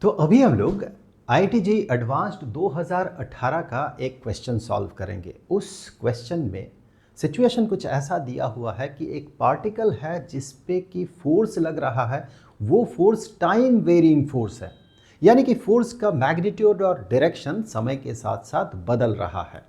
तो अभी हम लोग IIT JEE एडवांस्ड 2018 का एक क्वेश्चन सॉल्व करेंगे। उस क्वेश्चन में सिचुएशन कुछ ऐसा दिया हुआ है कि एक पार्टिकल है जिस पे कि फोर्स लग रहा है, वो फोर्स टाइम वेरिंग फोर्स है, यानी कि फोर्स का मैग्नीट्यूड और डायरेक्शन समय के साथ साथ बदल रहा है,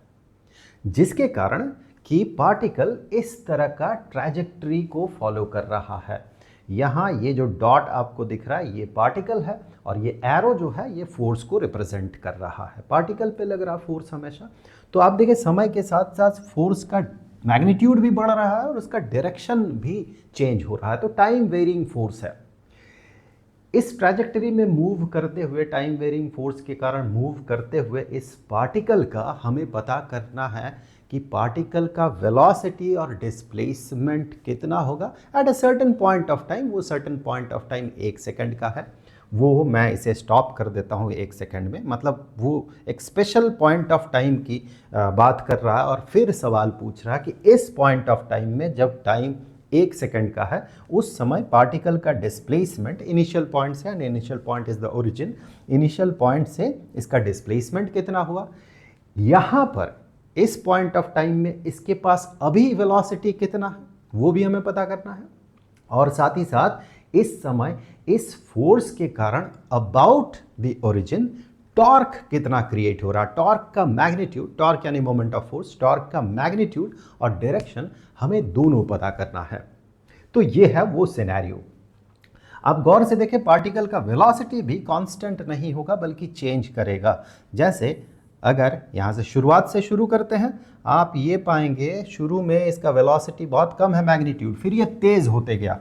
जिसके कारण कि पार्टिकल इस तरह का ट्रैजेक्टरी को फॉलो कर रहा है। यहाँ ये जो डॉट आपको दिख रहा है ये पार्टिकल है और ये एरो जो है ये फोर्स को रिप्रेजेंट कर रहा है। पार्टिकल पे लग रहा फोर्स हमेशा। तो आप देखिए समय के साथ साथ फोर्स का मैग्नीट्यूड भी बढ़ रहा है और उसका डायरेक्शन भी चेंज हो रहा है, तो टाइम वेरिंग फोर्स है। इस ट्रैजेक्टरी में मूव करते हुए, टाइम वेरिंग फोर्स के कारण मूव करते हुए इस पार्टिकल का हमें पता करना है कि पार्टिकल का वेलोसिटी और डिस्प्लेसमेंट कितना होगा at a certain point of time. वो certain point of time 1 second का है, वो मैं इसे स्टॉप कर देता हूँ 1 सेकंड में, मतलब वो एक स्पेशल पॉइंट ऑफ टाइम की बात कर रहा है और फिर सवाल पूछ रहा है कि इस पॉइंट ऑफ टाइम में जब टाइम 1 सेकंड का है उस समय पार्टिकल का डिस्प्लेसमेंट इनिशियल पॉइंट से, and initial point is the origin, initial point से इसका डिस्प्लेसमेंट कितना हुआ। यहाँ पर इस पॉइंट ऑफ टाइम में इसके पास अभी वेलोसिटी कितना है वो भी हमें पता करना है, और साथ ही साथ इस समय इस फोर्स के कारण अबाउट द ओरिजिन टॉर्क कितना क्रिएट हो रहा है। टॉर्क का मैग्नीट्यूड, टॉर्क यानी मोमेंट ऑफ फोर्स, टॉर्क का मैग्नीट्यूड और डायरेक्शन हमें दोनों पता करना है। तो ये है वो सिनेरियो। आप गौर से देखें, पार्टिकल का वेलोसिटी भी कांस्टेंट नहीं होगा बल्कि चेंज करेगा। जैसे अगर यहाँ से शुरुआत से शुरू करते हैं, आप ये पाएंगे शुरू में इसका वेलोसिटी बहुत कम है मैग्नीट्यूड, फिर ये तेज होते गया,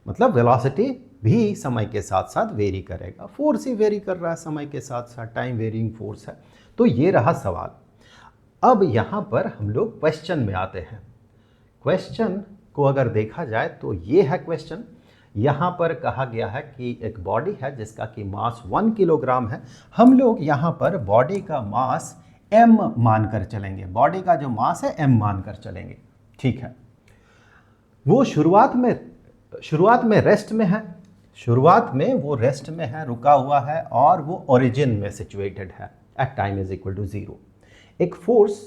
मतलब वेलोसिटी भी समय के साथ साथ वेरी करेगा। फोर्स ही वेरी कर रहा है समय के साथ साथ, टाइम वेरिंग फोर्स है। तो ये रहा सवाल। अब यहाँ पर हम लोग क्वेश्चन में आते हैं। क्वेश्चन को अगर देखा जाए तो ये है क्वेश्चन। यहाँ पर कहा गया है कि एक बॉडी है जिसका कि मास 1 किलोग्राम है। हम लोग यहाँ पर बॉडी का मास m मानकर चलेंगे, बॉडी का जो मास है m मानकर चलेंगे, ठीक है। वो शुरुआत में रेस्ट में है, शुरुआत में वो रेस्ट में है, रुका हुआ है, और वो ओरिजिन में सिचुएटेड है at time is equal to 0। एक फोर्स,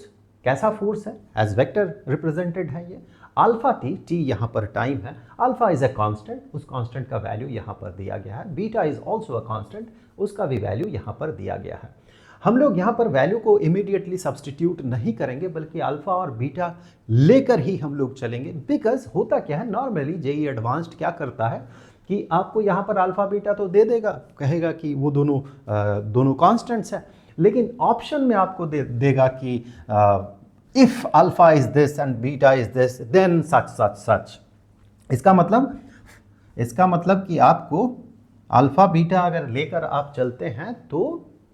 कैसा फोर्स है, एज वेक्टर रिप्रेजेंटेड है ये। अल्फा टी यहाँ पर टाइम है, अल्फा इज अ कांस्टेंट, उस कांस्टेंट का वैल्यू यहाँ पर दिया गया है। Beta is also a constant, उसका भी वैल्यू यहाँ पर दिया गया है। हम लोग यहाँ पर वैल्यू को इमीडिएटली सब्सटीट्यूट नहीं करेंगे बल्कि अल्फा और बीटा लेकर ही हम लोग चलेंगे। बिकॉज होता क्या है, नॉर्मली जेईई एडवांस्ड क्या करता है कि आपको यहाँ पर अल्फा बीटा तो दे देगा, कहेगा कि वो दोनों कॉन्स्टेंट्स हैं, लेकिन ऑप्शन में आपको देगा कि if alpha is this and beta is this then such such such. इसका मतलब कि आपको अल्फा बीटा अगर लेकर आप चलते हैं तो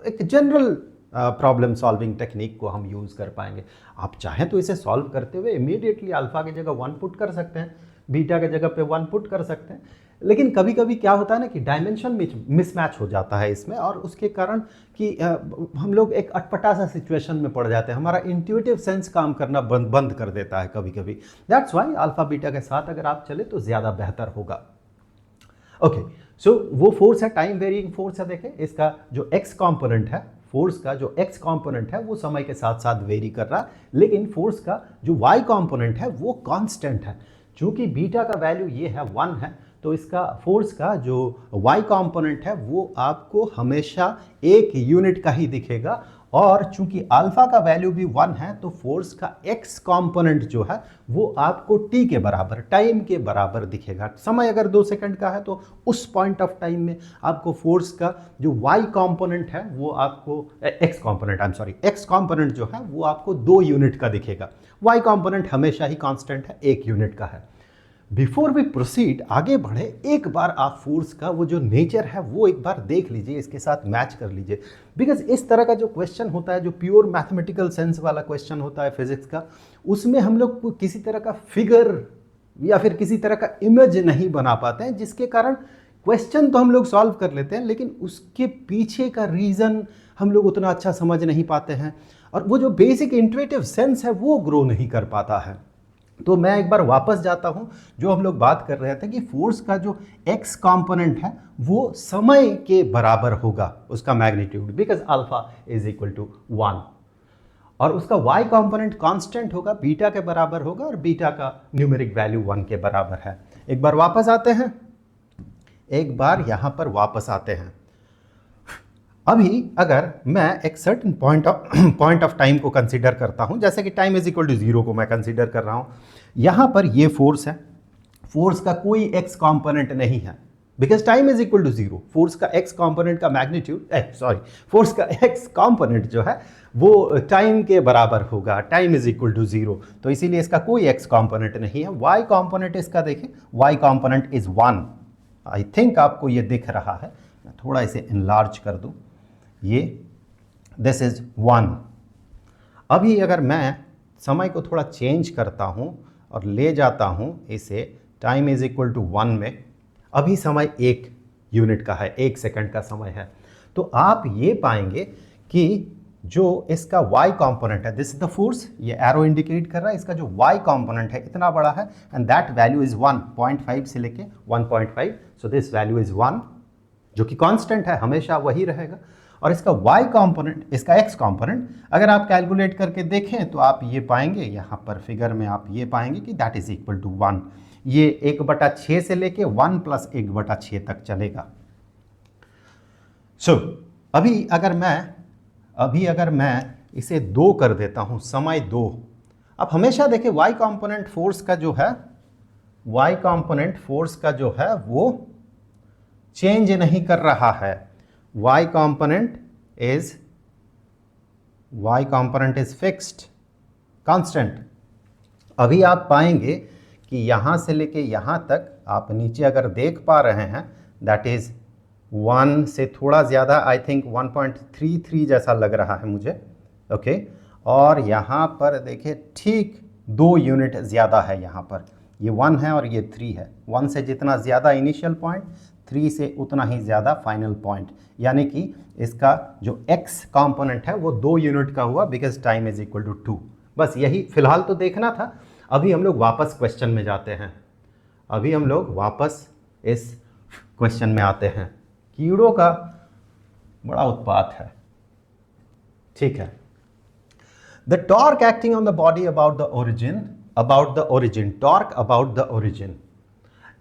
एक जनरल प्रॉब्लम सॉल्विंग टेक्निक को हम यूज़ कर पाएंगे। आप चाहें तो इसे सॉल्व करते हुए इमीडिएटली अल्फा की जगह 1 पुट कर सकते हैं, बीटा की जगह पे 1 पुट कर सकते हैं, लेकिन कभी कभी क्या होता है ना कि डायमेंशन मिसमैच हो जाता है इसमें, और उसके कारण कि हम लोग एक अटपटा सा सिचुएशन में पड़ जाते हैं, हमारा इंट्यूटिव सेंस काम करना बंद कर देता है कभी कभी। दैट्स वाई अल्फा बीटा के साथ अगर आप चले तो ज़्यादा बेहतर होगा। ओके, सो वो फोर्स है, टाइम वेरिंग फोर्स है। देखें इसका जो एक्स कॉम्पोनेंट है, फोर्स का जो एक्स कॉम्पोनेंट है वो समय के साथ साथ वेरी कर रहा है, लेकिन फोर्स का जो वाई कॉम्पोनेंट है वो कांस्टेंट है। चूंकि बीटा का वैल्यू ये है 1 है, तो इसका फोर्स का जो वाई कॉम्पोनेंट है वो आपको हमेशा 1 यूनिट का ही दिखेगा, और चूंकि अल्फा का वैल्यू भी 1 है तो फोर्स का एक्स कॉम्पोनेंट जो है वो आपको टी के बराबर, टाइम के बराबर दिखेगा। समय अगर 2 सेकंड का है तो उस पॉइंट ऑफ टाइम में आपको फोर्स का जो वाई कॉम्पोनेंट है वो आपको एक्स कॉम्पोनेंट जो है वो आपको 2 यूनिट का दिखेगा। वाई कॉम्पोनेंट हमेशा ही कांस्टेंट है, 1 यूनिट का है। बिफोर वी प्रोसीड, आगे बढ़े, एक बार आप फोर्स का वो जो नेचर है वो एक बार देख लीजिए, इसके साथ मैच कर लीजिए। बिकॉज इस तरह का जो क्वेश्चन होता है, जो प्योर मैथमेटिकल सेंस वाला क्वेश्चन होता है फिजिक्स का, उसमें हम लोग को किसी तरह का फिगर या फिर किसी तरह का इमेज नहीं बना पाते हैं, जिसके कारण क्वेश्चन तो हम लोग सॉल्व कर लेते हैं लेकिन उसके पीछे का रीज़न हम लोग उतना अच्छा समझ नहीं पाते हैं, और वो जो बेसिक इंट्यूटिव सेंस है वो ग्रो नहीं कर पाता है। तो मैं एक बार वापस जाता हूं, जो हम लोग बात कर रहे थे कि फोर्स का जो एक्स कंपोनेंट है वो समय के बराबर होगा, उसका magnitude, because alpha is equal to 1, और उसका y कंपोनेंट कांस्टेंट होगा, बीटा के बराबर होगा, और बीटा का न्यूमेरिक वैल्यू 1 के बराबर है। एक बार वापस आते हैं, एक बार यहां पर वापस आते हैं। अभी अगर मैं एक सर्टेन पॉइंट ऑफ टाइम को कंसीडर करता हूं, जैसे कि टाइम इज इक्वल टू 0 को मैं कंसीडर कर रहा हूं, यहां पर ये फोर्स है, फोर्स का कोई एक्स कंपोनेंट नहीं है, because time is equal to 0। Force का एक्स कंपोनेंट का मैग्नीट्यूड, फोर्स का एक्स कंपोनेंट जो है वो टाइम के बराबर होगा, टाइम इज इक्वल टू 0, तो इसीलिए इसका कोई एक्स कंपोनेंट नहीं है। वाई कंपोनेंट इसका देखें, y component is 1। I think आपको ये दिख रहा है, मैं थोड़ा इसे इनलार्ज कर दूं, ये दिस इज 1। अभी अगर मैं समय को थोड़ा चेंज करता हूं और ले जाता हूं इसे टाइम इज इक्वल टू 1 में, अभी समय 1 यूनिट का है, 1 सेकंड का समय है, तो आप ये पाएंगे कि जो इसका y कंपोनेंट है, दिस इज द फोर्स, ये एरो इंडिकेट कर रहा है, इसका जो y कंपोनेंट है इतना बड़ा है, एंड दैट वैल्यू इज 1.5 से लेके 1.5, सो दिस वैल्यू इज 1, जो कि कांस्टेंट है, हमेशा वही रहेगा। और इसका y कंपोनेंट, इसका x कंपोनेंट अगर आप कैलकुलेट करके देखें तो आप ये पाएंगे, यहाँ पर फिगर में आप ये पाएंगे कि दैट इज इक्वल टू 1। ये 1/6 से लेके 1 + 1/6 तक चलेगा। सो अभी अगर मैं इसे 2 कर देता हूं, समय 2, अब हमेशा देखें y कंपोनेंट फोर्स का जो है, y कंपोनेंट फोर्स का जो है वो चेंज नहीं कर रहा है, y component is fixed, constant. अभी आप पाएंगे कि यहां से लेके यहां तक आप नीचे अगर देख पा रहे हैं, दैट इज 1 से थोड़ा ज़्यादा, आई थिंक 1.33 जैसा लग रहा है मुझे, ओके। और यहाँ पर देखिए ठीक 2 यूनिट ज़्यादा है, यहाँ पर ये 1 है और ये 3 है। 1 से जितना ज़्यादा इनिशियल पॉइंट, 3 से उतना ही ज़्यादा फाइनल पॉइंट, यानी कि इसका जो x कंपोनेंट है वो 2 यूनिट का हुआ, because time is equal to 2। बस यही फिलहाल तो देखना था। अभी हम लोग वापस क्वेश्चन में जाते हैं, अभी हम लोग वापस इस क्वेश्चन में आते हैं। कीड़ों का बड़ा उत्पात है, ठीक है। The torque acting on the body about the origin, torque about the origin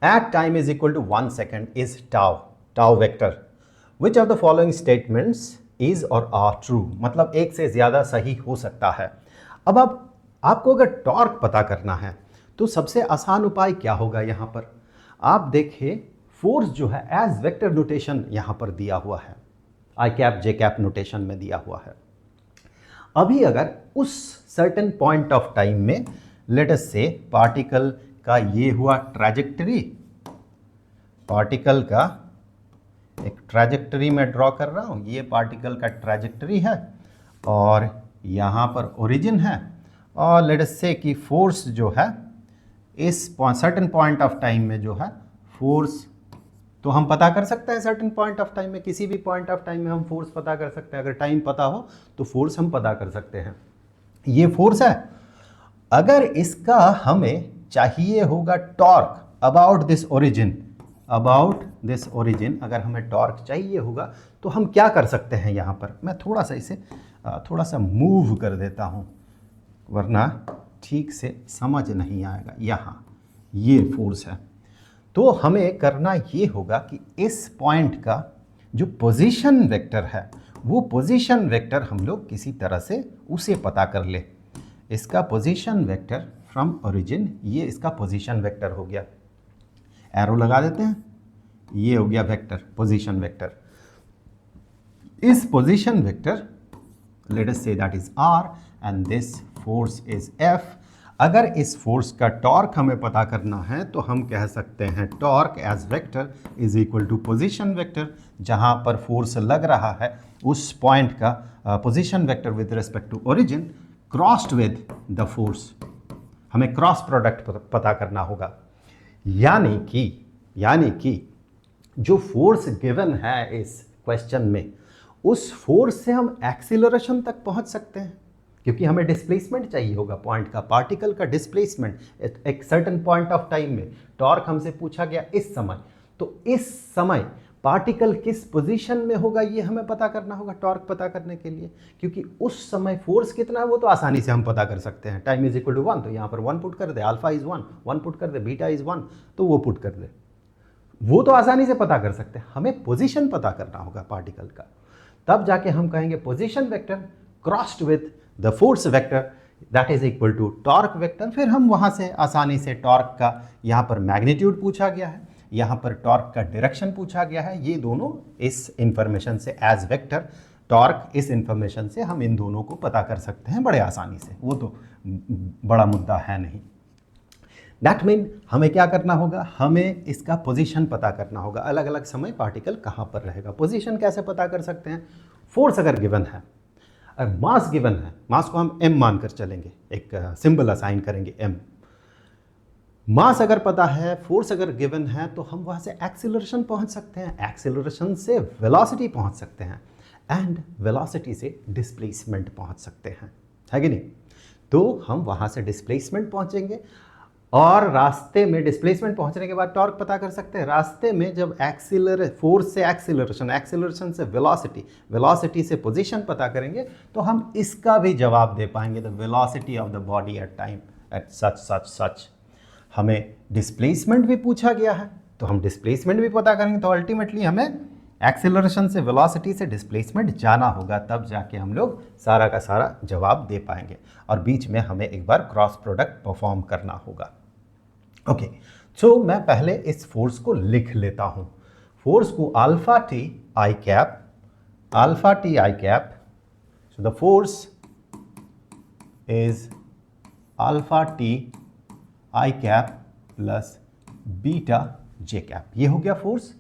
at time is equal to 1 second is tau vector. Which of the following statements is or are true, मतलब एक से ज्यादा सही हो सकता है। अब आपको अगर टॉर्क पता करना है तो सबसे आसान उपाय क्या होगा, यहां पर आप देखिए फोर्स जो है एज वेक्टर नोटेशन यहां पर दिया हुआ है, आई कैप जे कैप नोटेशन में दिया हुआ है। अभी अगर उस सर्टेन पॉइंट ऑफ टाइम में लेट अस से पार्टिकल का ये हुआ ट्रैजेक्टरी, पार्टिकल का एक ट्रैजेक्टरी में ड्रॉ कर रहा हूं, ये पार्टिकल का ट्रैजेक्टरी है और यहां पर ओरिजिन है, और लेट अस से कि फोर्स जो है इस सर्टेन पॉइंट ऑफ टाइम में जो है फोर्स, तो हम पता कर सकते हैं सर्टेन पॉइंट ऑफ टाइम में, किसी भी पॉइंट ऑफ टाइम में हम फोर्स पता कर सकते हैं। अगर टाइम पता हो तो फोर्स हम पता कर सकते हैं। ये फोर्स है, अगर इसका हमें चाहिए होगा टॉर्क अबाउट दिस ओरिजिन, अगर हमें टॉर्क चाहिए होगा तो हम क्या कर सकते हैं। यहाँ पर मैं थोड़ा सा इसे थोड़ा सा मूव कर देता हूँ, वरना ठीक से समझ नहीं आएगा। यहाँ ये फोर्स है, तो हमें करना ये होगा कि इस पॉइंट का जो पोजीशन वेक्टर है, वो पोजीशन वेक्टर हम लोग किसी तरह से उसे पता कर ले। इसका पोजीशन वेक्टर फ्रॉम ओरिजिन, ये इसका पोजीशन वेक्टर हो गया, एरो लगा देते हैं, ये हो गया वेक्टर, पोजीशन वेक्टर। इस position vector let us say that is r and this force is F। अगर इस फोर्स का टॉर्क हमें पता करना है तो हम कह सकते हैं torque as vector is equal to position vector, जहां पर फोर्स लग रहा है उस पॉइंट का position vector with respect to origin crossed with the force. हमें क्रॉस प्रोडक्ट पता करना होगा, यानी कि जो फोर्स गिवन है इस क्वेश्चन में, उस फोर्स से हम एक्सीलरेशन तक पहुंच सकते हैं। क्योंकि हमें डिस्प्लेसमेंट चाहिए होगा पॉइंट का, पार्टिकल का डिस्प्लेसमेंट एक सर्टेन पॉइंट ऑफ टाइम में। टॉर्क हमसे पूछा गया इस समय, तो इस समय पार्टिकल किस पोजीशन में होगा ये हमें पता करना होगा टॉर्क पता करने के लिए, क्योंकि उस समय फोर्स कितना है वो तो आसानी से हम पता कर सकते हैं। टाइम इज इक्वल टू 1, तो यहाँ पर 1 पुट कर दे, अल्फा इज 1 पुट कर दे, बीटा इज 1 तो वो पुट कर दे, वो तो आसानी से पता कर सकते हैं। हमें पोजीशन पता करना होगा पार्टिकल का, तब जाके हम कहेंगे position vector crossed with the force vector that is equal to torque vector. फिर हम वहाँ से आसानी से टॉर्क का, यहाँ पर मैग्नीट्यूड पूछा गया है, यहाँ पर टॉर्क का डायरेक्शन पूछा गया है, ये दोनों इस इंफॉर्मेशन से एज वेक्टर टॉर्क, इस इंफॉर्मेशन से हम इन दोनों को पता कर सकते हैं बड़े आसानी से, वो तो बड़ा मुद्दा है नहीं। दैट मीन हमें क्या करना होगा, हमें इसका पोजीशन पता करना होगा, अलग अलग समय पार्टिकल कहाँ पर रहेगा। पोजीशन कैसे पता कर सकते हैं, फोर्स अगर गिवन है और मास गिवन है, मास को हम m मानकर चलेंगे, एक सिंबल असाइन करेंगे m। मास अगर पता है, फोर्स अगर गिवन है, तो हम वहाँ से एक्सीलरेशन पहुँच सकते हैं, एक्सीलरेशन से वेलोसिटी पहुँच सकते हैं, एंड वेलोसिटी से डिस्प्लेसमेंट पहुँच सकते हैं, है कि नहीं। तो हम वहाँ से डिस्प्लेसमेंट पहुँचेंगे और रास्ते में डिस्प्लेसमेंट पहुंचने के बाद टॉर्क पता कर सकते हैं। रास्ते में जब फोर्स से एक्सीलरेशन, एक्सीलरेशन से वेलोसिटी, वेलोसिटी से पोजीशन पता करेंगे तो हम इसका भी जवाब दे पाएंगे, the velocity of the body at time at such such such. हमें डिस्प्लेसमेंट भी पूछा गया है तो हम डिस्प्लेसमेंट भी पता करेंगे, तो अल्टीमेटली हमें एक्सीलरेशन से वेलोसिटी से डिस्प्लेसमेंट जाना होगा, तब जाके हम लोग सारा का सारा जवाब दे पाएंगे। और बीच में हमें एक बार क्रॉस प्रोडक्ट परफॉर्म करना होगा। ओके, सो मैं पहले इस फोर्स को लिख लेता हूं। फोर्स को alpha t i cap, alpha t i cap, so the force is alpha t i cap plus beta j cap, ये हो गया force.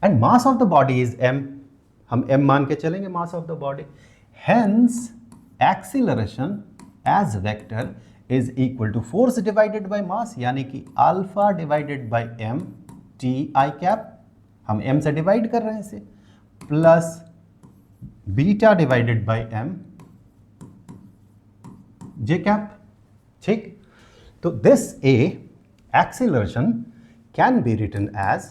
And mass of the body is m, हम m मान के चलेंगे mass of the body. Hence acceleration as vector is equal to force divided by mass, यानी कि alpha divided by m t i cap, हम m से divide कर रहे हैं इसे, plus beta divided by m j cap. ठीक, तो this a acceleration can be written as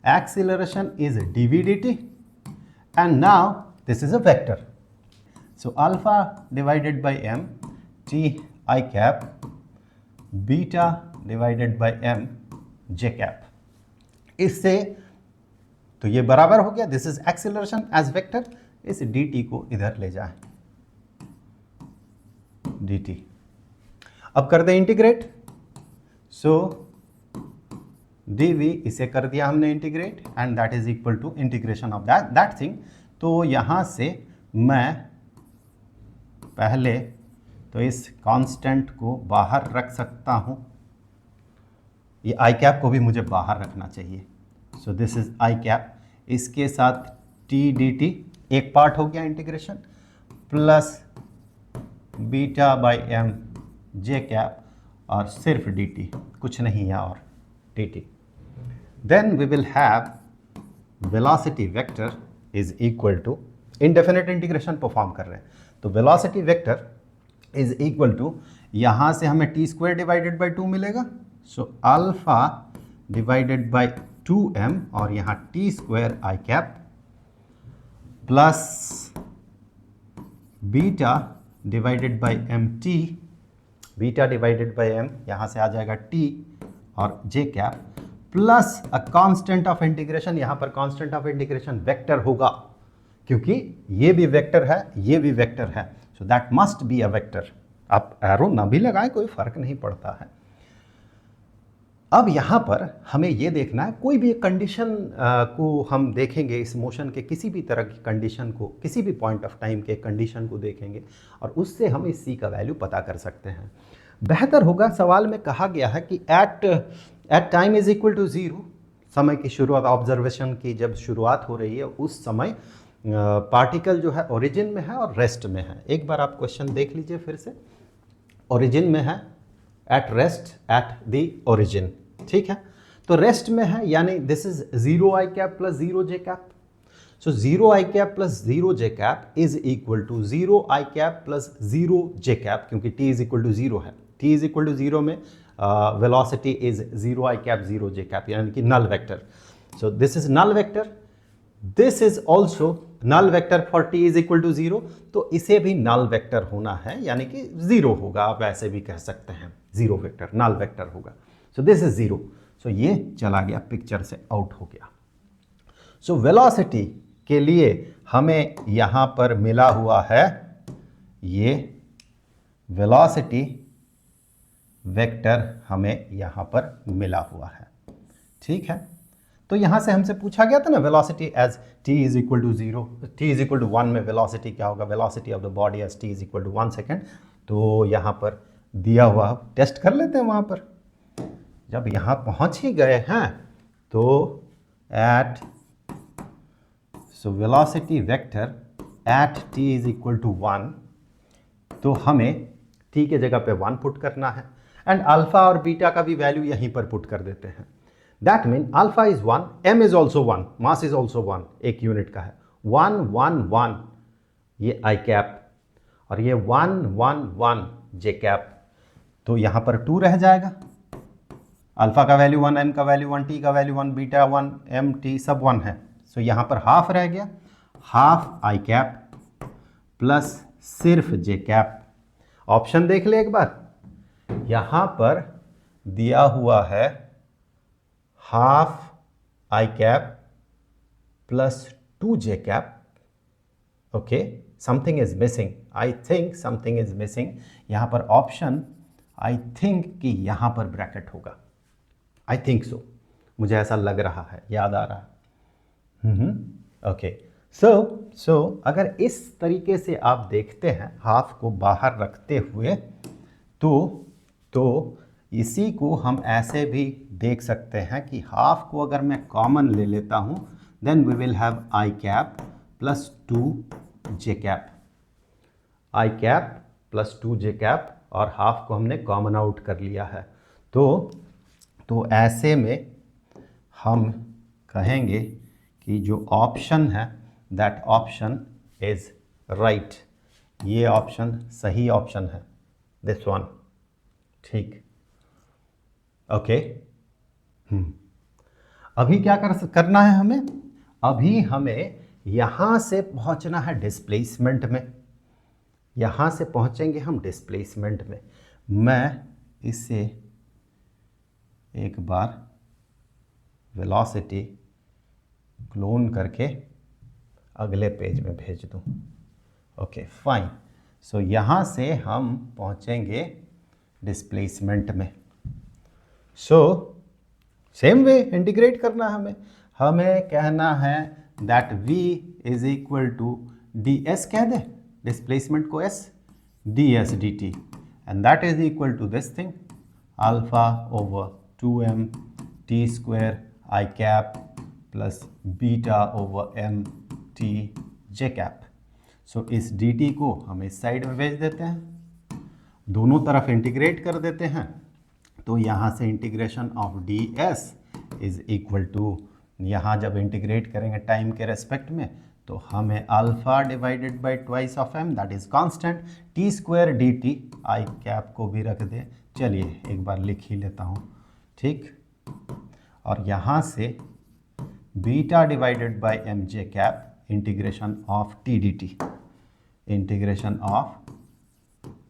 acceleration is dv dt, and now this is a vector, so alpha divided by m t I cap beta divided by m j cap। इससे तो ये बराबर हो गया, this is acceleration as vector, इस dt को इधर ले जाए, dt। अब कर दे इंटीग्रेट, सो dv इसे कर दिया हमने integrate, and that is equal to integration of that thing. तो यहाँ से मैं पहले तो इस कांस्टेंट को बाहर रख सकता हूँ, ये आई कैप को भी मुझे बाहर रखना चाहिए, so this is i cap, इसके साथ t dt एक पार्ट हो गया integration, plus beta by m j cap और सिर्फ dt, कुछ नहीं है और dt। Then we will have velocity vector is equal to, indefinite integration perform कर रहे हैं, तो velocity vector is equal to, यहाँ से हमें t स्क्वायर डिवाइडेड बाई 2 मिलेगा, so alpha divided by 2m और यहाँ t square i cap plus beta divided by m t, beta divided by m यहाँ से आ जाएगा t और j cap, plus a constant of integration, यहाँ पर कांस्टेंट ऑफ इंटीग्रेशन वेक्टर होगा क्योंकि ये भी वेक्टर है, ये भी वेक्टर है, so that must be a vector. आप एरो ना भी लगाएं कोई फर्क नहीं पड़ता है। अब यहाँ पर हमें ये देखना है, कोई भी एक कंडीशन को हम देखेंगे, इस मोशन के किसी भी तरह की कंडीशन को, किसी भी पॉइंट ऑफ टाइम के कंडीशन को देखेंगे और उससे हम इस c का वैल्यू पता कर सकते हैं। बेहतर होगा, सवाल में कहा गया है कि at time is equal to 0, समय की शुरुआत, ऑब्जर्वेशन की जब शुरुआत हो रही है उस समय पार्टिकल जो है ओरिजिन में है और रेस्ट में है। एक बार आप क्वेश्चन देख लीजिए फिर से, ओरिजिन में है, at rest at the origin, ठीक है। तो रेस्ट में है यानी this is 0 I cap plus 0 J cap, So 0 i cap plus 0 j cap is equal to 0 i cap plus 0 j cap, क्योंकि t is equal to 0 है. t is equal to 0 में velocity is 0 i cap 0 j cap, यानी कि null vector. So this is null vector. This is also null vector for t is equal to 0. तो इसे भी null vector होना है, यानी कि 0 होगा, आप ऐसे भी कह सकते हैं. 0 vector null vector होगा. So this is 0. So ये चला गया, पिक्चर से आउट हो गया. So velocity के लिए हमें यहां पर मिला हुआ है ये velocity वेक्टर, हमें यहां पर मिला हुआ है. ठीक है, तो यहां से हमसे पूछा गया था ना velocity as t is equal to 0, t is equal to 1 में वेलोसिटी क्या होगा, velocity of the body as t is equal to 1 second. तो यहां पर दिया हुआ, टेस्ट कर लेते हैं. वहां पर जब यहां पहुंच ही गए हैं तो at velocity vector at t is equal to 1, तो हमें t के जगह पे 1 पुट करना है एंड अल्फा और बीटा का भी वैल्यू यहीं पर पुट कर देते हैं. That means alpha is 1, m is also 1, mass is also 1, एक यूनिट का है. 1 1 1 ये i कैप और ये 1 1 1 j कैप, तो यहाँ पर 2 रह जाएगा. अल्फा का वैल्यू 1, m का वैल्यू 1, t का वैल्यू 1, बीटा 1, m t सब 1 है. सो यहाँ पर हाफ रह गया, हाफ i कैप प्लस सिर्फ j कैप. ऑप्शन देख ले एक बार, यहाँ पर दिया हुआ है half i cap plus 2 j cap. Okay, something is missing, I think something is missing. यहाँ पर ऑप्शन आई थिंक कि यहाँ पर ब्रैकेट होगा. आई थिंक सो, मुझे ऐसा लग रहा है, याद आ रहा है. ओके, सो अगर इस तरीके से आप देखते हैं हाफ को बाहर रखते हुए, तो इसी को हम ऐसे भी देख सकते हैं कि हाफ को अगर मैं कॉमन ले लेता हूं, then we will have i cap plus 2 j cap. i cap plus 2 j cap और हाफ को हमने कॉमन आउट कर लिया है. तो ऐसे में हम कहेंगे कि जो ऑप्शन है दैट ऑप्शन इज राइट. ये ऑप्शन सही ऑप्शन है, दिस वन. ठीक, ओके. अभी क्या करना है हमें, अभी हमें यहां से पहुंचना है डिस्प्लेसमेंट में. यहां से पहुंचेंगे हम डिस्प्लेसमेंट में. मैं इसे एक बार वेलोसिटी क्लोन करके अगले पेज में भेज दूं. Okay fine. सो यहां से हम पहुंचेंगे डिस्प्लेसमेंट में. सो सेम वे इंटीग्रेट करना है हमें कहना है that v is equal to ds, कह दे डिस्प्लेसमेंट को s, ds dt, and that is equal to this thing alpha over 2m t square i cap plus beta over m t j cap. So इस dt को हम इस side में भेज देते हैं, दोनों तरफ इंटीग्रेट कर देते हैं. तो यहाँ से integration of ds is equal to, यहाँ जब इंटीग्रेट करेंगे टाइम के रेस्पेक्ट में, तो हमें alpha divided by twice of m that is constant t square dt, i cap को भी रख दे. चलिए एक बार लिख ही लेता हूँ. ठीक, और यहाँ से beta divided by m j cap integration of t d t, integration of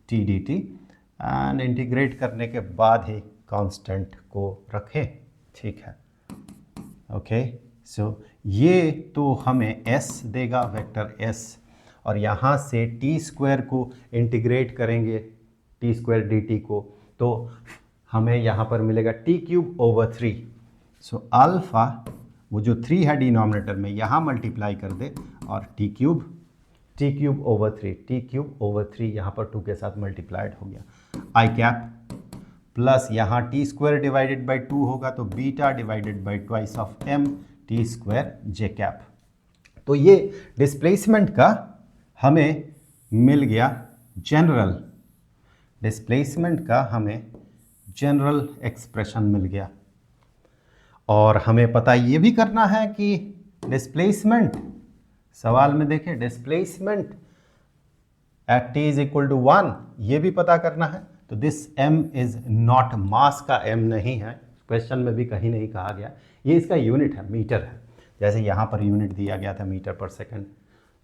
t d t, and integrate करने के बाद ही कांस्टेंट को रखें. ठीक है, ओके. सो ये तो हमें s देगा, वेक्टर s, और यहाँ से टी स्क्वायर को इंटीग्रेट करेंगे टी स्क्वायर डी टी को, तो हमें यहाँ पर मिलेगा टी क्यूब ओवर 3. सो अल्फ़ा, वो जो 3 है डिनोमिनेटर में, यहाँ मल्टीप्लाई कर दे, और t cube over 3, t cube over 3 यहाँ पर 2 के साथ मल्टीप्लाइड हो गया. आई कैप प्लस यहाँ टी स्क्वायर डिवाइडेड बाई 2 होगा, तो beta divided by twice of m t square j cap. तो ये डिस्प्लेसमेंट का हमें मिल गया जनरल, डिस्प्लेसमेंट का हमें जनरल एक्सप्रेशन मिल गया. और हमें पता ये भी करना है कि डिस्प्लेसमेंट सवाल में देखें displacement at t is equal to 1, ये भी पता करना है। तो this m is not mass का m नहीं है, क्वेश्चन में भी कहीं नहीं कहा गया। ये इसका यूनिट है, मीटर है, जैसे यहाँ पर यूनिट दिया गया था मीटर पर सेकंड।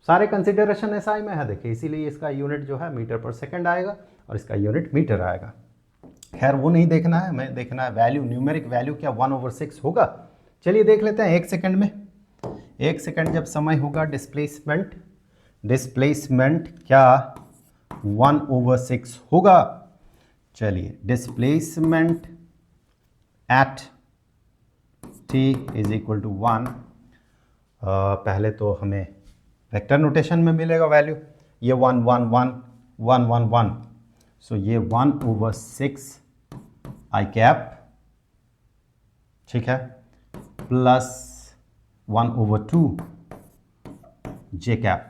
सारे कंसिडरेशन एसआई में है देखिए, इसीलिए इसका यूनिट जो है मीटर पर सेकंड आएगा और इसका यूनिट मीटर आएगा। खैर वो नहीं देखना है, हमें देखना है वैल्यू, न्यूमेरिक वैल्यू क्या 1/6 होगा। चलिए देख लेते हैं 1 सेकंड में। 1 सेकंड जब समय होगा डिस्प्लेसमेंट क्या 1/6 होगा। चलिए displacement at t is equal to 1, पहले तो हमें वेक्टर नोटेशन में मिलेगा वैल्यू, ये 1 1 1 1 1 1, सो ये 1/6 आई कैप, ठीक है, प्लस 1/2 जे कैप।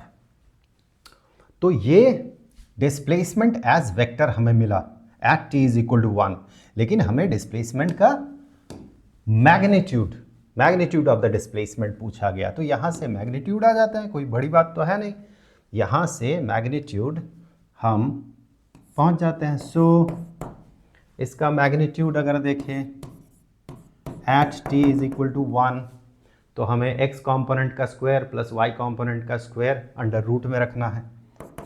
तो ये डिस्प्लेसमेंट एज वेक्टर हमें मिला at t is equal to 1, लेकिन हमें डिस्प्लेसमेंट का मैग्नीट्यूड ऑफ द डिस्प्लेसमेंट पूछा गया। तो यहाँ से मैग्नीट्यूड आ जाता है, कोई बड़ी बात तो है नहीं, यहाँ से मैग्नीट्यूड हम पहुँच जाते हैं। सो इसका मैग्नीट्यूड अगर देखें at t is equal to 1, तो हमें x कॉम्पोनेंट का स्क्वायर प्लस y कॉम्पोनेंट का स्क्वायर अंडर रूट में रखना है।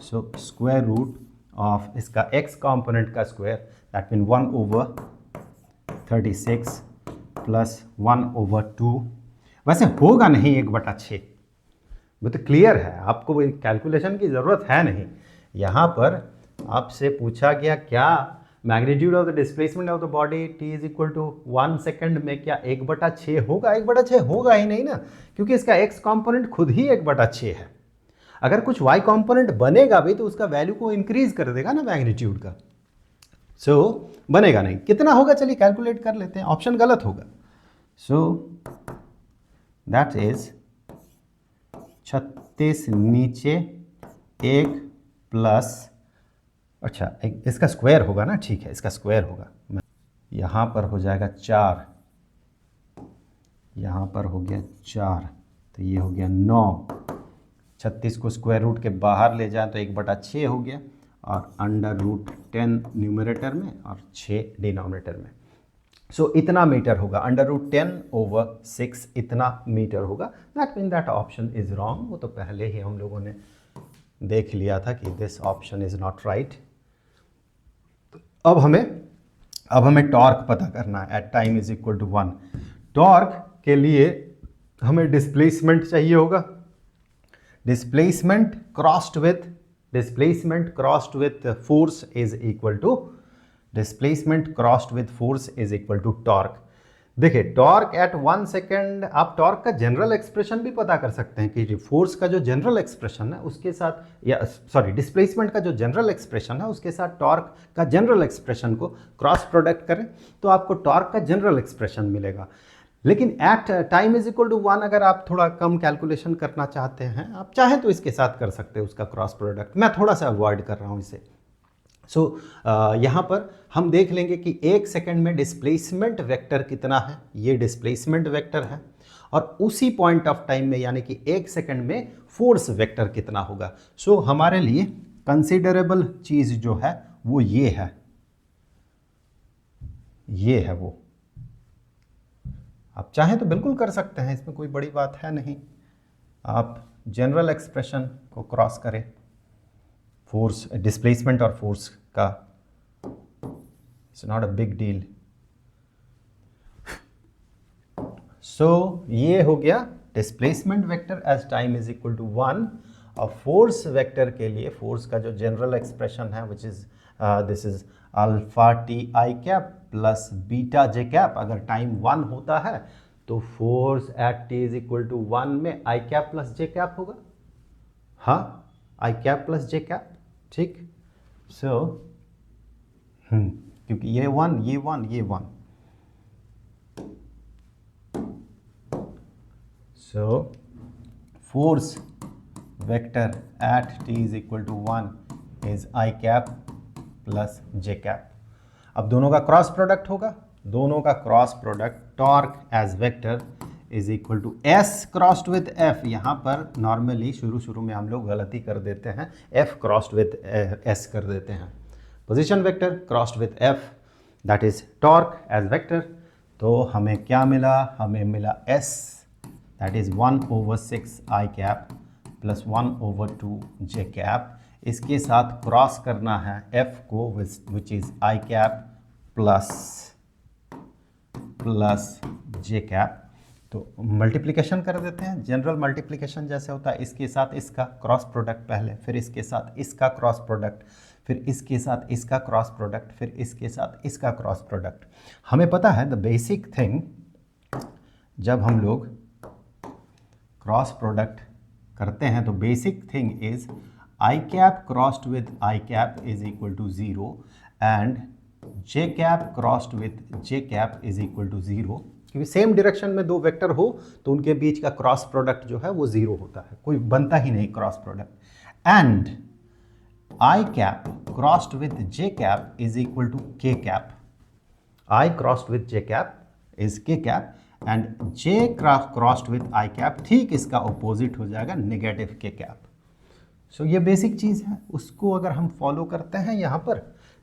सो स्क्वायर रूट ऑफ इसका x कॉम्पोनेंट का स्क्वायर, दैट मीन 1/36 प्लस 1/2। वैसे होगा नहीं 1/6, वो तो क्लियर है, आपको कैलकुलेशन की ज़रूरत है नहीं। यहाँ पर आपसे पूछा गया क्या magnitude of the displacement of the body t is equal to 1 second में क्या 1/6 होगा। 1/6 होगा ही नहीं ना, क्योंकि इसका x कॉम्पोनेंट खुद ही 1/6 है। अगर कुछ y कॉम्पोनेंट बनेगा भी तो उसका वैल्यू को इंक्रीज कर देगा ना मैग्नीट्यूड का, सो बनेगा नहीं। कितना होगा चलिए कैलकुलेट कर लेते हैं, ऑप्शन गलत होगा। सो दैट इज 36 नीचे 1 प्लस, अच्छा इसका स्क्वायर होगा ना, ठीक है इसका स्क्वायर होगा, यहाँ पर हो जाएगा 4, यहाँ पर हो गया 4, तो ये हो गया 9। 36 को स्क्वायर रूट के बाहर ले जाए तो 1/6 हो गया, और अंडर रूट 10 न्यूमरेटर में और 6 डिनोमिनेटर में। सो इतना मीटर होगा, अंडर रूट 10/6 इतना मीटर होगा। That mean that option is wrong. वो तो पहले ही हम लोगों ने देख लिया था कि this option is not right. अब हमें टॉर्क पता करना है at time is equal to 1। Torque के लिए हमें डिस्प्लेसमेंट चाहिए होगा, displacement crossed with force is equal to torque. देखिए टॉर्क एट 1 सेकेंड, आप टॉर्क का जनरल एक्सप्रेशन भी पता कर सकते हैं कि फोर्स का जो जनरल एक्सप्रेशन है उसके साथ, या सॉरी डिस्प्लेसमेंट का जो जनरल एक्सप्रेशन है उसके साथ टॉर्क का जनरल एक्सप्रेशन को क्रॉस प्रोडक्ट करें तो आपको टॉर्क का जनरल एक्सप्रेशन मिलेगा। लेकिन at time is equal to 1 अगर आप थोड़ा कम कैलकुलेशन करना चाहते हैं, आप चाहें तो इसके साथ कर सकते हैं उसका क्रॉस प्रोडक्ट, मैं थोड़ा सा अवॉइड कर रहा हूँ इसे। सो यहाँ पर हम देख लेंगे कि 1 सेकेंड में डिस्प्लेसमेंट वेक्टर कितना है, ये डिस्प्लेसमेंट वेक्टर है, और उसी पॉइंट ऑफ टाइम में यानी कि 1 सेकेंड में फोर्स वेक्टर कितना होगा। सो हमारे लिए कंसिडरेबल चीज़ जो है वो ये है वो। आप चाहें तो बिल्कुल कर सकते हैं, इसमें कोई बड़ी बात है नहीं। आप जनरल एक्सप्रेशन को क्रॉस करें, फोर्स डिस्प्लेसमेंट और फोर्स का, it's not a big deal. So ये हो गया displacement vector as time is equal to 1, और फोर्स वेक्टर के लिए फोर्स का जो जनरल एक्सप्रेशन है which is this is alpha t i cap plus beta j cap. अगर टाइम 1 होता है तो force at t is equal to 1 में i cap plus j cap होगा, हाँ i cap plus j cap, ठीक। So क्योंकि ये 1 ये 1 ये 1, so force vector at t is equal to 1 is i cap plus j cap. अब दोनों का क्रॉस प्रोडक्ट होगा, दोनों का cross product torque as vector is equal to s crossed with f. यहाँ पर नॉर्मली शुरू में हम लोग गलती कर देते हैं, एफ क्रॉस्ड विथ एस कर देते हैं। Position vector crossed with f, that is torque as vector. तो हमें क्या मिला, हमें मिला s that is 1/6 i cap plus 1/2 j cap. इसके साथ क्रॉस करना है एफ को which is i cap plus j cap. तो मल्टीप्लिकेशन कर देते हैं, जनरल मल्टीप्लिकेशन जैसे होता है, इसके साथ इसका क्रॉस प्रोडक्ट पहले, फिर इसके साथ इसका क्रॉस प्रोडक्ट, फिर इसके साथ इसका क्रॉस प्रोडक्ट, फिर इसके साथ इसका क्रॉस प्रोडक्ट। हमें पता है द बेसिक थिंग, जब हम लोग क्रॉस प्रोडक्ट करते हैं तो basic thing is i cap crossed with I cap is equal to 0 and j cap crossed with J cap is equal to 0। क्योंकि सेम डायरेक्शन में दो वेक्टर हो तो उनके बीच का क्रॉस प्रोडक्ट जो है वो 0 होता है, कोई बनता ही नहीं cross product. And I cap crossed with J cap is equal to K cap. I crossed with J cap is K cap and J crossed with I cap ठीक इसका ऑपोजिट हो जाएगा, नेगेटिव के कैप। सो ये basic चीज़ है, उसको अगर हम फॉलो करते हैं यहाँ पर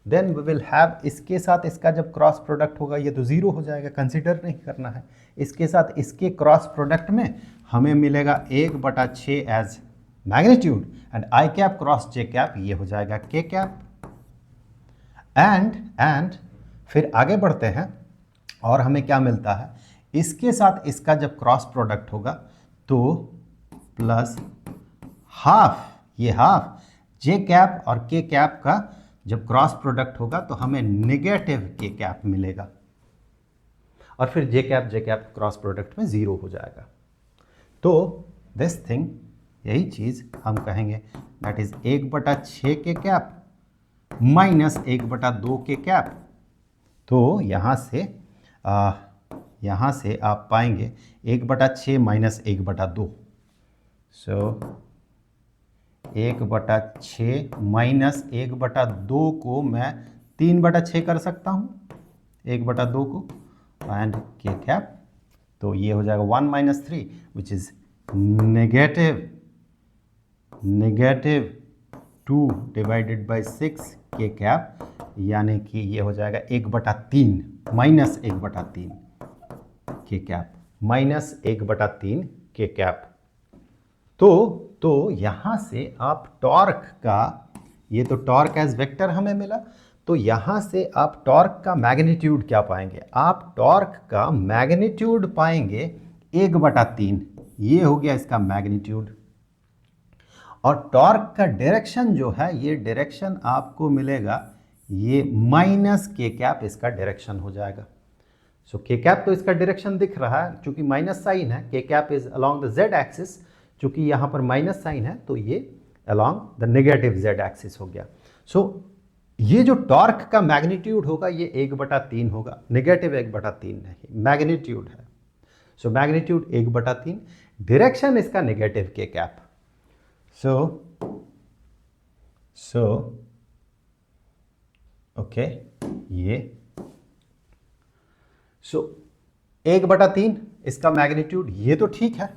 देन वी विल हैव, इसके साथ इसका जब क्रॉस प्रोडक्ट होगा ये तो 0 हो जाएगा, कंसिडर नहीं करना है। इसके साथ इसके क्रॉस प्रोडक्ट में हमें मिलेगा 1/6 as magnitude and I cap cross j cap ये हो जाएगा के कैप। एंड फिर आगे बढ़ते हैं और हमें क्या मिलता है, इसके साथ इसका जब क्रॉस प्रोडक्ट होगा तो प्लस हाफ, ये हाफ जे कैप और के कैप का जब क्रॉस प्रोडक्ट होगा तो हमें नेगेटिव के कैप मिलेगा और फिर जे कैप क्रॉस प्रोडक्ट में 0 हो जाएगा। तो दिस थिंग, यही चीज़ हम कहेंगे दैट इज 1/6 के कैप माइनस 1/2 के कैप। तो यहाँ से आप पाएंगे 1/6 माइनस 1/2। सो 1/6 माइनस 1/2 को मैं 3/6 कर सकता हूँ, 1/2 को, एंड के कैप। तो ये हो जाएगा 1 - 3 which is negative 2 divided by 6 के कैप, यानी कि ये हो जाएगा 1/3 माइनस 1/3 के कैप, माइनस 1/3 के कैप। तो यहाँ से आप टॉर्क का, ये तो टॉर्क एज वेक्टर हमें मिला, तो यहाँ से आप टॉर्क का मैग्नीट्यूड क्या पाएंगे, आप टॉर्क का मैग्नीट्यूड पाएंगे 1/3, ये हो गया इसका मैग्नीट्यूड। और टॉर्क का डायरेक्शन जो है, ये डायरेक्शन आपको मिलेगा, ये माइनस के कैप इसका डायरेक्शन हो जाएगा। सो के कैप तो इसका डायरेक्शन दिख रहा है, चूंकि माइनस साइन है, के cap is along the Z axis, चूंकि यहाँ पर माइनस साइन है तो ये along the negative Z axis हो गया। सो ये जो टॉर्क का मैग्नीट्यूड होगा ये 1/3 होगा, नेगेटिव 1/3 नहीं, मैग्नीट्यूड है। सो मैग्नीट्यूड 1/3, डायरेक्शन इसका नेगेटिव के कैप। सो ओके, ये 1/3 इसका मैग्नीट्यूड, ये तो ठीक है।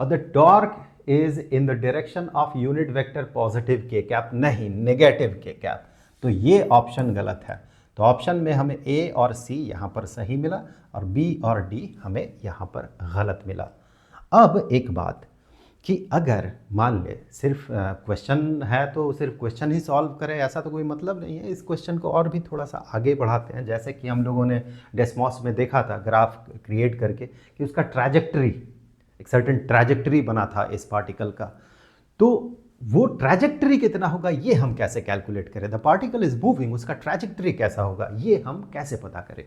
और the torque is in the direction of unit vector positive के कैप, नहीं नेगेटिव के कैप। तो ये ऑप्शन गलत है। तो ऑप्शन में हमें ए और सी यहाँ पर सही मिला और बी और डी हमें यहाँ पर गलत मिला। अब एक बात कि अगर मान ले सिर्फ क्वेश्चन है तो सिर्फ क्वेश्चन ही सॉल्व करें, ऐसा तो कोई मतलब नहीं है। इस क्वेश्चन को और भी थोड़ा सा आगे बढ़ाते हैं, जैसे कि हम लोगों ने डेस्मॉस में देखा था ग्राफ क्रिएट करके कि उसका ट्रैजेक्टरी, एक सर्टेन ट्रैजेक्टरी बना था इस पार्टिकल का, तो वो ट्रैजेक्टरी कितना होगा ये हम कैसे कैलकुलेट करें, द पार्टिकल इज मूविंग, उसका ट्रैजेक्टरी कैसा होगा ये हम कैसे पता करें।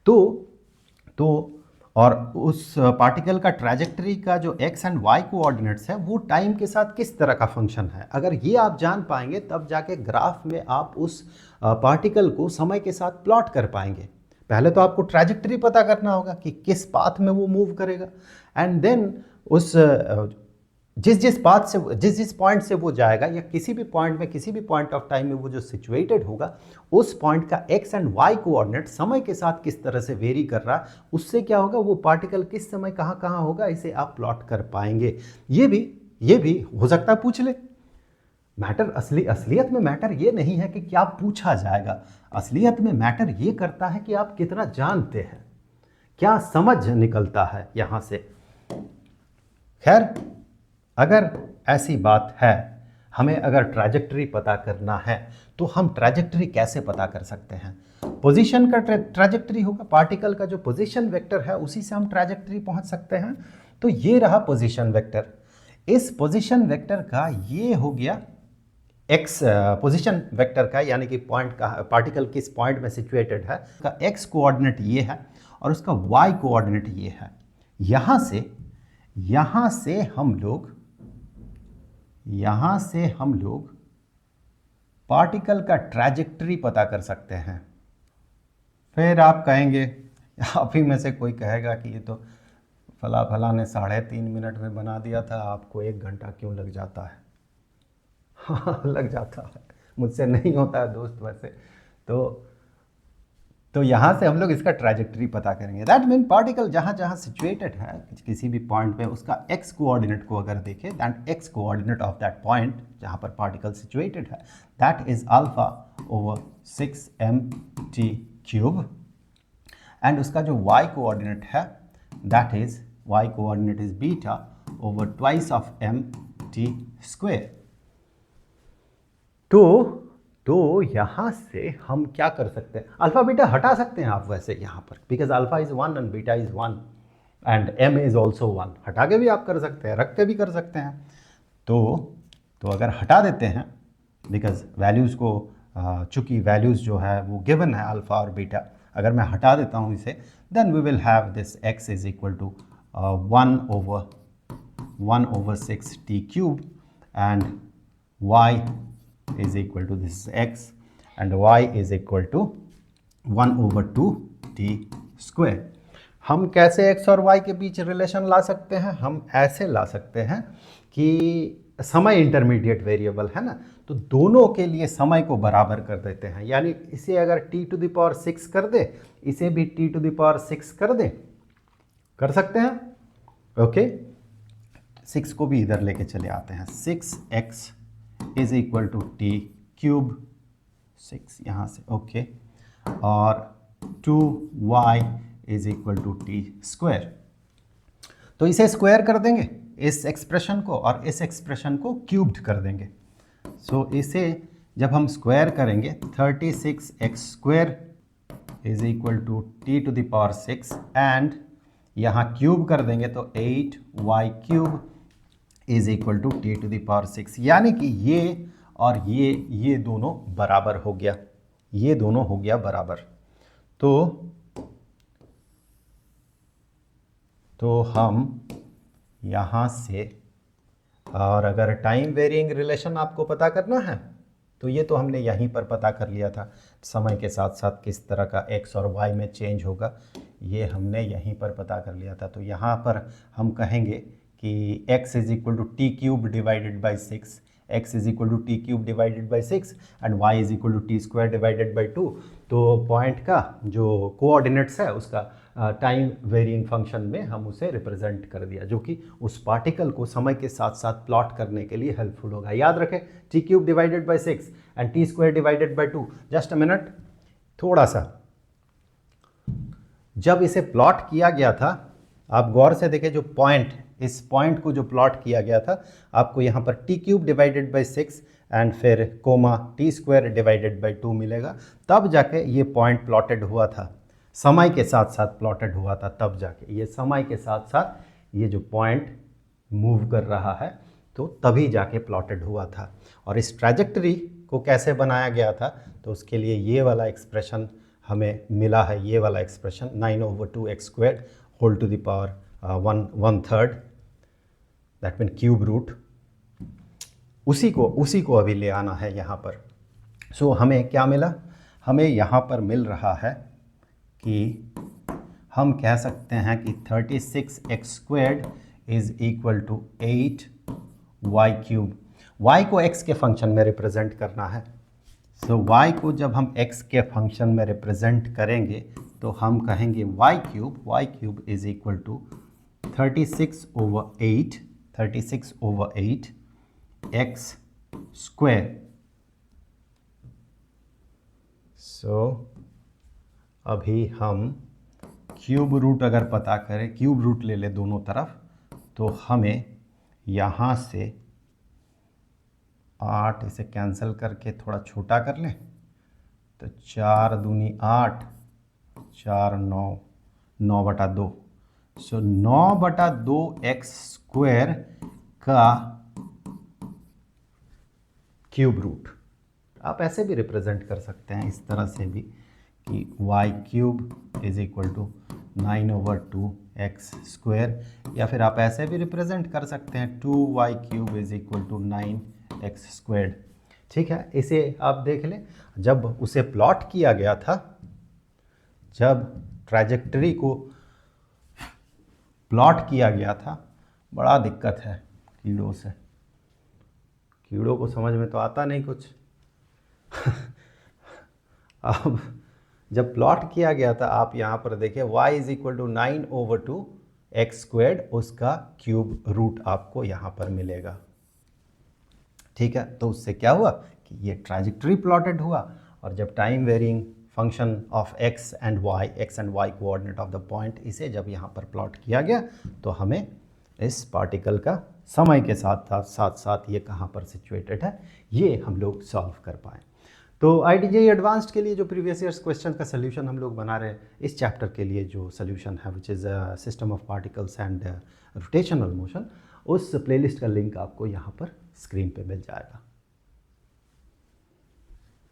तो और उस पार्टिकल का ट्रैजेक्टरी का जो एक्स एंड वाई कोऑर्डिनेट्स है वो टाइम के साथ किस तरह का फंक्शन है, अगर ये आप जान पाएंगे तब जाके ग्राफ में आप उस पार्टिकल को समय के साथ प्लॉट कर पाएंगे। पहले तो आपको ट्रैजेक्टरी पता करना होगा कि किस पाथ में वो मूव करेगा, एंड देन उस जिस पॉइंट से वो जाएगा, या किसी भी पॉइंट में, किसी भी पॉइंट ऑफ टाइम में वो जो सिचुएटेड होगा, उस पॉइंट का एक्स एंड वाई कोऑर्डिनेट समय के साथ किस तरह से वेरी कर रहा है, उससे क्या होगा, वो पार्टिकल किस समय कहाँ कहाँ होगा, इसे आप प्लॉट कर पाएंगे। ये भी हो सकता है पूछ ले। मैटर असलियत में मैटर ये नहीं है कि क्या पूछा जाएगा, असलियत में मैटर ये करता है कि आप कितना जानते हैं, क्या समझ निकलता है यहाँ से। खैर, अगर ऐसी बात है, हमें अगर ट्रैजेक्टरी पता करना है तो हम ट्रैजेक्टरी कैसे पता कर सकते हैं? पोजीशन का ट्रैजेक्टरी होगा, पार्टिकल का जो पोजीशन वेक्टर है उसी से हम ट्रैजेक्टरी पहुंच सकते हैं। तो ये रहा पोजीशन वेक्टर। इस पोजीशन वेक्टर का ये हो गया एक्स पोजीशन वेक्टर का, यानी कि पॉइंट का, पार्टिकल किस पॉइंट में सिचुएटेड है, उसका एक्स कोऑर्डिनेट ये है और उसका वाई कोऑर्डिनेट ये है। यहाँ से हम लोग पार्टिकल का ट्रैजेक्टरी पता कर सकते हैं। फिर आप कहेंगे, आप ही में से कोई कहेगा कि ये तो फला ने 3.5 मिनट में बना दिया था, आपको 1 घंटा क्यों लग जाता है? हाँ, लग जाता है, मुझसे नहीं होता है दोस्त वैसे। तो यहाँ से हम लोग इसका ट्रैजेक्टरी पता करेंगे। दैट मीन पार्टिकल जहाँ जहाँ सिचुएटेड है किसी भी पॉइंट पे, उसका एक्स कोऑर्डिनेट को अगर देखें, that x coordinate of that point जहाँ पर पार्टिकल सिचुएटेड है, that is alpha over 6mt³ and उसका जो वाई कोऑर्डिनेट है, that is y coordinate is beta over twice of mt²। तो यहाँ से हम क्या कर सकते हैं, अल्फा बीटा हटा सकते हैं आप वैसे यहाँ पर, because alpha is 1 and beta is 1 and m is also 1। हटा के भी आप कर सकते हैं, रख के भी कर सकते हैं। तो अगर हटा देते हैं, बिकॉज वैल्यूज़ को, चूँकि वैल्यूज़ जो है वो गिवन है अल्फा और बीटा, अगर मैं हटा देता हूँ इसे, then we will have this x is equal to 1 over 6t³ and y is equal to this x and y is equal to 1 over 2t²। हम कैसे x और y के बीच रिलेशन ला सकते हैं? हम ऐसे ला सकते हैं कि समय इंटरमीडिएट वेरिएबल है ना, तो दोनों के लिए समय को बराबर कर देते हैं। यानी इसे अगर t⁶ कर दे, इसे भी t⁶ कर दे, कर सकते हैं। ओके, 6 को भी इधर लेके चले आते हैं। 6x is equal to t³ 6 यहाँ से, ओके, और 2y is equal to t²। तो इसे स्क्वायर कर देंगे, इस एक्सप्रेशन को, और इस एक्सप्रेशन को क्यूब्ड कर देंगे। सो इसे जब हम स्क्वायर करेंगे, 36x² is equal to t⁶ and यहाँ क्यूब कर देंगे तो 8y³ is equal to t⁶, यानी कि ये और ये दोनों बराबर हो गया, ये दोनों हो गया बराबर। तो हम यहाँ से, और अगर टाइम वेरिंग रिलेशन आपको पता करना है तो ये तो हमने यहीं पर पता कर लिया था, समय के साथ साथ किस तरह का x और y में चेंज होगा, ये हमने यहीं पर पता कर लिया था। तो यहाँ पर हम कहेंगे कि x is equal to t³ divided by 6, x is equal to t³ divided by 6 and y is equal to t² divided by 2। तो पॉइंट का जो कोऑर्डिनेट्स है उसका टाइम वेरिइंग फंक्शन में हम उसे रिप्रेजेंट कर दिया, जो कि उस पार्टिकल को समय के साथ साथ प्लॉट करने के लिए हेल्पफुल होगा। याद रखें, t³ divided by 6 and t² divided by 2। Just a minute, थोड़ा सा, जब इसे प्लॉट किया गया था, आप गौर से देखें, जो पॉइंट, इस पॉइंट को जो प्लॉट किया गया था, आपको यहाँ पर t³ डिवाइडेड बाई 6 एंड फिर कोमा t² डिवाइडेड बाई 2 मिलेगा। तब जाके ये पॉइंट प्लॉटेड हुआ था, समय के साथ साथ प्लॉटेड हुआ था, तब जाके ये समय के साथ साथ ये जो पॉइंट मूव कर रहा है, तो तभी जाके प्लॉटेड हुआ था। और इस ट्रैजेक्टरी को कैसे बनाया गया था, तो उसके लिए ये वाला एक्सप्रेशन हमें मिला है, ये वाला expression 9/2x² whole to the power 1/3, that mean cube root. उसी को अभी ले आना है यहाँ पर। सो हमें क्या मिला? हमें यहाँ पर मिल रहा है कि हम कह सकते हैं कि 36x² is equal to 8 y cube. Y को एक्स के फंक्शन में रिप्रेजेंट करना है। सो वाई को जब हम एक्स के फंक्शन में रिप्रेजेंट करेंगे तो हम कहेंगे Y cube is equal to 36/8 X square. So अभी हम क्यूब रूट अगर पता करें, क्यूब रूट ले ले दोनों तरफ, तो हमें यहाँ से 8 इसे कैंसिल करके थोड़ा छोटा कर लें तो 4 दूनी 8, 4 9, 9/2। सो 9/2 एक्स स्क्वायर का क्यूब रूट। आप ऐसे भी रिप्रेजेंट कर सकते हैं इस तरह से भी कि y cube is equal to 9/2 x square, या फिर आप ऐसे भी रिप्रेजेंट कर सकते हैं 2y cube is equal to 9x squared. ठीक है, इसे आप देख लें। जब उसे प्लॉट किया गया था, जब ट्रैजेक्टरी को प्लॉट किया गया था, बड़ा दिक्कत है कीड़ों से, कीड़ों को समझ में तो आता नहीं कुछ। अब जब प्लॉट किया गया था, आप यहाँ पर देखिए y is equal to 9/2 x squared, उसका क्यूब रूट आपको यहाँ पर मिलेगा। ठीक है, तो उससे क्या हुआ कि ये ट्रैजेक्टरी प्लॉटेड हुआ, और जब time varying function of x and y coordinate of the point, इसे जब यहाँ पर प्लॉट किया गया तो हमें इस पार्टिकल का समय के साथ ये कहाँ पर सिचुएटेड है, ये हम लोग सॉल्व कर पाए। तो IITJEE एडवांस्ड के लिए जो प्रीवियस ईयर्स क्वेश्चन का सोल्यूशन हम लोग बना रहे हैं, इस चैप्टर के लिए जो सोल्यूशन है which is system of particles and rotational motion, उस प्लेलिस्ट का लिंक आपको यहाँ पर स्क्रीन पे मिल जाएगा।